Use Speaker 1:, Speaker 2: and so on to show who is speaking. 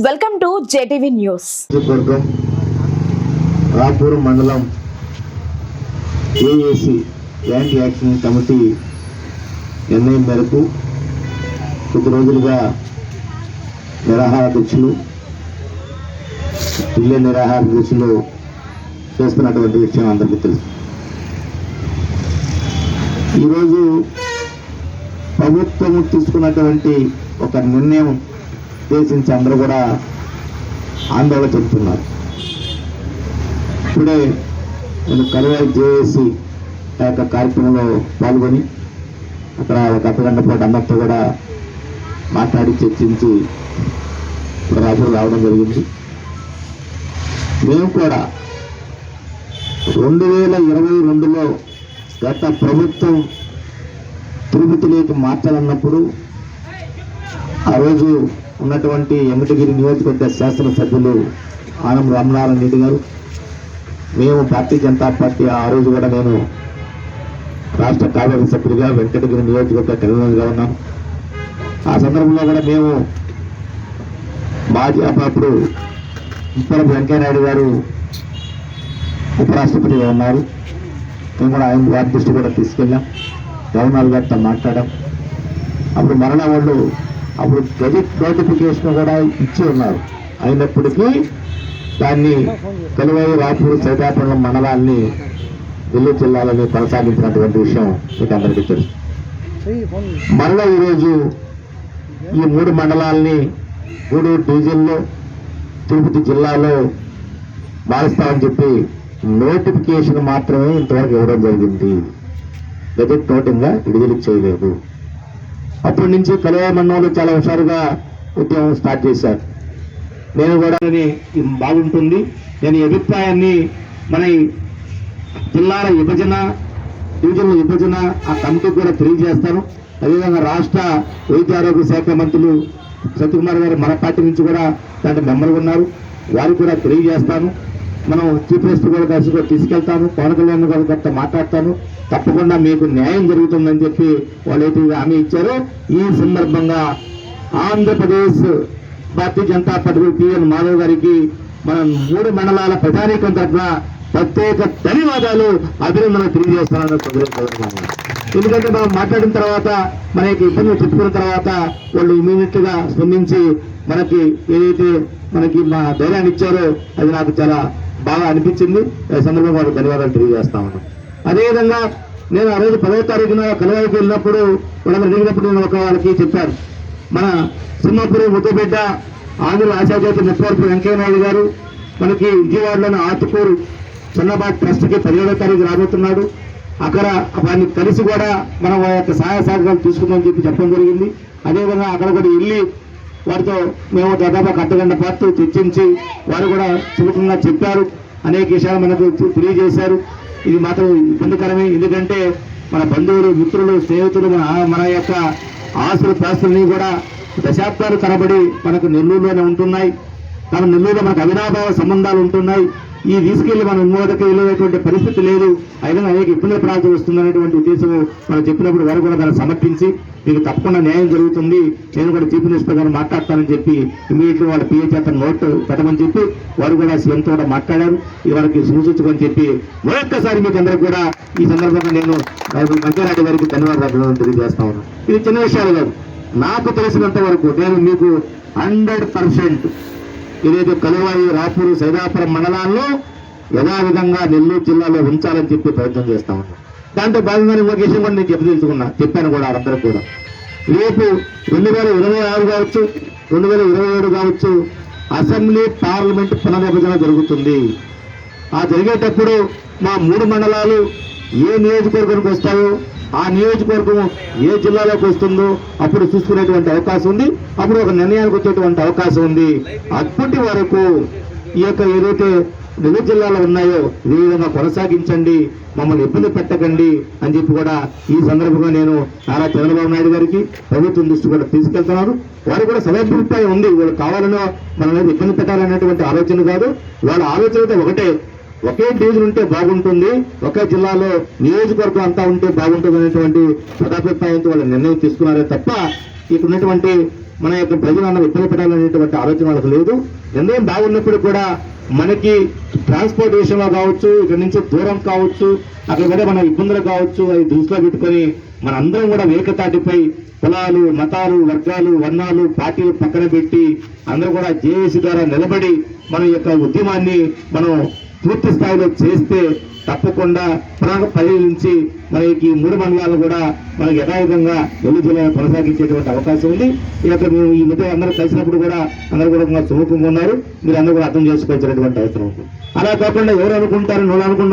Speaker 1: Welcome to JTV news.
Speaker 2: Rapur మండలం AAC anti action committee నిర్ణయం మేరకు కొద్ది రోజులుగా నిరాహార దీక్షలు ఢిల్లీ నిరాహార దీక్షలు చేస్తున్నటువంటి విషయం అందరికీ తెలుసు. ఈరోజు ప్రభుత్వం తీసుకున్నటువంటి ఒక నిర్ణయం ఉద్దేశించి అందరూ కూడా ఆందోళన చెందుతున్నారు. ఇప్పుడే నేను కలువాయి జేఏసీ యొక్క కార్యక్రమంలో పాల్గొని అక్కడ ఒక అర్ధగంట పాటు అందరితో కూడా మాట్లాడి చర్చించి ఇప్పుడు రావడం జరిగింది. మేము కూడా 2022లో గత ప్రభుత్వం తిరుపతిలోకి మార్చాలన్నప్పుడు ఆ రోజు ఉన్నటువంటి వెంకటగిరి నియోజకవర్గ శాసనసభ్యులు ఆనం రామనారాయణ రెడ్డి గారు, మేము భారతీయ జనతా పార్టీ ఆ రోజు కూడా నేను రాష్ట్ర కార్యవర్గ సభ్యులుగా వెంకటగిరి నియోజకవర్గ కన్వీనర్గా ఉన్నాను. ఆ సందర్భంలో కూడా మేము మాజీ అప్పుడు ముప్పవరపు వెంకయ్యనాయుడు గారు ఉపరాష్ట్రపతిగా ఉన్నారు. మేము కూడా ఆయన వారి దృష్టి కూడా తీసుకెళ్ళాం, గవర్నర్ గారితో మాట్లాడాం. అప్పుడు మరలా వాళ్ళు అప్పుడు గెజెట్ నోటిఫికేషన్ కూడా ఇచ్చి ఉన్నారు. అయినప్పటికీ దాన్ని కలువాయి రాపూర్ సైదాపురం మండలాన్ని నెల్లూరు జిల్లాలని కొనసాగించినటువంటి విషయం మీకు అందరికీ తెలుసు. మరలా ఈరోజు ఈ 3 మండలాల్ని 3 డివిజన్లో తిరుపతి జిల్లాలో మారుస్తామని చెప్పి నోటిఫికేషన్ మాత్రమే ఇంతవరకు ఇవ్వడం జరిగింది. గెజెట్ నోటింగ్గా విడుదల చేయలేదు. అప్పటి నుంచి కలువాయి మండలంలో చాలా హుషారుగా ఉద్యమం స్టార్ట్ చేశారు. నేను కూడా బాగుంటుంది, నేను ఈ అభిప్రాయాన్ని మన జిల్లాల విభజన డివిజన్ల విభజన ఆ కమిటీకి కూడా తెలియజేస్తాను. అదేవిధంగా రాష్ట్ర వైద్య ఆరోగ్య శాఖ మంత్రులు సత్యకుమార్ గారు మన పార్టీ నుంచి కూడా దాంట్లో మెంబర్గా ఉన్నారు, వారికి కూడా తెలియజేస్తాను. మనం చీఫ్ మినిస్టర్ కూడా కలిసి కూడా తీసుకెళ్తాను, పవన్ కళ్యాణ్ గారితో మాట్లాడతాను. తప్పకుండా మీకు న్యాయం జరుగుతుందని చెప్పి వాళ్ళు అయితే హామీ ఇచ్చారో ఈ సందర్భంగా ఆంధ్రప్రదేశ్ భారతీయ జనతా పార్టీ పిఎన్ మాధవ్ గారికి మనం 3 మండలాల ప్రజానీకం తరఫున ప్రత్యేక ధన్యవాదాలు, అభినందనలు తెలియజేస్తానని. ఎందుకంటే మనం మాట్లాడిన తర్వాత మనకి ఇబ్బందులు చెప్పుకున్న తర్వాత వాళ్ళు ఇమీడియట్ గా స్పందించి మనకి ఏదైతే మనకి మా ధైర్యాన్ని ఇచ్చారో అది నాకు చాలా బాగా అనిపించింది. ఈ సందర్భంగా వాళ్ళకి ధన్యవాదాలు తెలియజేస్తా ఉన్నాను. అదేవిధంగా నేను ఆ రోజు 10వ తారీఖున కలువాయికి వెళ్ళినప్పుడు వాళ్ళందరూ అడిగినప్పుడు నేను ఒక వాళ్ళకి చెప్పాను, మన సింహపురి ముద్దుబిడ్డ ఆంధ్ర ఆశాజ్యోతి ముప్పవరపు వెంకయ్యనాయుడు గారు మనకి విజయవాడలోని ఆతుకూరు చిన్నబాటి ట్రస్ట్కి 17వ తారీఖు రాబోతున్నాడు. అక్కడ వారిని కలిసి కూడా మనం వారి యొక్క సహాయ సహకారాలు తీసుకుందామని చెప్పి చెప్పడం జరిగింది. అదేవిధంగా అక్కడ కూడా వెళ్ళి వారితో మేము దాదాపు ఒక అర్ధగంట పాటు చర్చించి వారు కూడా సులభంగా చెప్పారు, అనేక విషయాలు మనకు తెలియజేశారు. ఇది మాత్రం ఇబ్బందికరమే, ఎందుకంటే మన బంధువులు మిత్రులు స్నేహితులు మన యొక్క ఆస్తులు పాస్తులని కూడా దశాబ్దాలు తరబడి మనకు నెల్లూరులోనే ఉంటున్నాయి. తమ నెల్లూరులో మనకు అవినాభావ సంబంధాలు ఉంటున్నాయి. ఈ తీసుకెళ్లి మనం ఇంకోటికి వెళ్ళేటువంటి పరిస్థితి లేదు, అయినా అనేక ఇబ్బందులు పడాల్సి వస్తుందనేటువంటి ఉద్దేశం మనం చెప్పినప్పుడు వారు కూడా దాన్ని సమర్థించి మీకు తప్పకుండా న్యాయం జరుగుతుంది, నేను కూడా చీఫ్ మినిస్టర్ గారు మాట్లాడతానని చెప్పి ఇమీడియట్గా వాళ్ళ పిఏ చేత నోట్ పెట్టమని చెప్పి వారు కూడా సీఎంతో కూడా మాట్లాడారు. ఇది వాళ్ళకి సూచించుకొని చెప్పి మరొక్కసారి మీకు అందరూ కూడా ఈ సందర్భంగా నేను వెంకయ్యనాయుడు గారికి ధన్యవాదాలు తెలియజేస్తా ఉన్నాను. ఇది చిన్న విషయాలు కాదు, నాకు తెలిసినంత వరకు నేను మీకు 100% ఏదైతే కలువాయి రాపూరు సైదాపురం మండలాల్లో యథావిధంగా నెల్లూరు జిల్లాలో ఉంచాలని చెప్పి ప్రయత్నం చేస్తా ఉన్నాం. దాంట్లో భాగంగా ఇంకొక విషయం కూడా నేను చెప్పాను కూడా అందరూ కూడా. రేపు 2026 కావచ్చు 2027 కావచ్చు అసెంబ్లీ పార్లమెంట్ పునర్విభజన జరుగుతుంది. ఆ జరిగేటప్పుడు మా 3 మండలాలు ఏ నియోజకవర్గానికి వస్తాయో ఆ నియోజకవర్గం ఏ జిల్లాలోకి వస్తుందో అప్పుడు చూసుకునేటువంటి అవకాశం ఉంది, అప్పుడు ఒక నిర్ణయానికి వచ్చేటువంటి అవకాశం ఉంది. అప్పటి వరకు ఈ యొక్క ఏదైతే నెల్లూరు జిల్లాలో ఉన్నాయో ఈ విధంగా కొనసాగించండి, మమ్మల్ని ఇబ్బంది పెట్టకండి అని చెప్పి కూడా ఈ సందర్భంగా నేను నారా చంద్రబాబు నాయుడు గారికి ప్రభుత్వం దృష్టి కూడా తీసుకెళ్తున్నాను. వారు కూడా సదాభిప్రాయం ఉంది, వాళ్ళు కావాలనో మన ఇబ్బంది పెట్టాలనేటువంటి ఆలోచన కాదు. వాళ్ళ ఆలోచన అయితే ఒకటే, ఒకే డివిజన్ ఉంటే బాగుంటుంది, ఒకే జిల్లాలో నియోజకవర్గం అంతా ఉంటే బాగుంటుంది అనేటువంటి సదాభిప్రాయంతో వాళ్ళు నిర్ణయం తీసుకున్నారే తప్ప ఇక్కడ ఉన్నటువంటి మన యొక్క ప్రజలను ఇబ్బంది పెట్టాలనేటువంటి ఆలోచన వాళ్ళకి లేదు. నిర్ణయం బాగున్నప్పుడు కూడా మనకి ట్రాన్స్పోర్ట్ విషయంలో కావచ్చు, ఇక్కడ నుంచి దూరం కావచ్చు, అక్కడ కూడా మన ఇబ్బందులు కావచ్చు, అవి దృష్టిలో పెట్టుకొని మన అందరం కూడా ఏకతాటిపై కులాలు, మతాలు, వర్గాలు, వర్ణాలు, పార్టీలు పక్కన పెట్టి అందరూ కూడా జేఏసీ ద్వారా నిలబడి మన యొక్క ఉద్యమాన్ని మనం పూర్తి స్థాయిలో చేస్తే తప్పకుండా పరిశీలించి మనకి 3 మండలాలు కూడా మనకి యథావిధంగా నెల్లూరు జిల్లా కొనసాగించేటువంటి అవకాశం ఉంది. ఇక మేము ఈ మధ్య అందరూ కలిసినప్పుడు కూడా అందరూ కూడా సుముఖంగా ఉన్నారు. మీరు అందరూ కూడా అర్థం చేసుకోవాల్సినటువంటి అవసరం ఉంది. అలా కాకుండా ఎవరు అనుకుంటారు, నువ్వు అనుకున్నా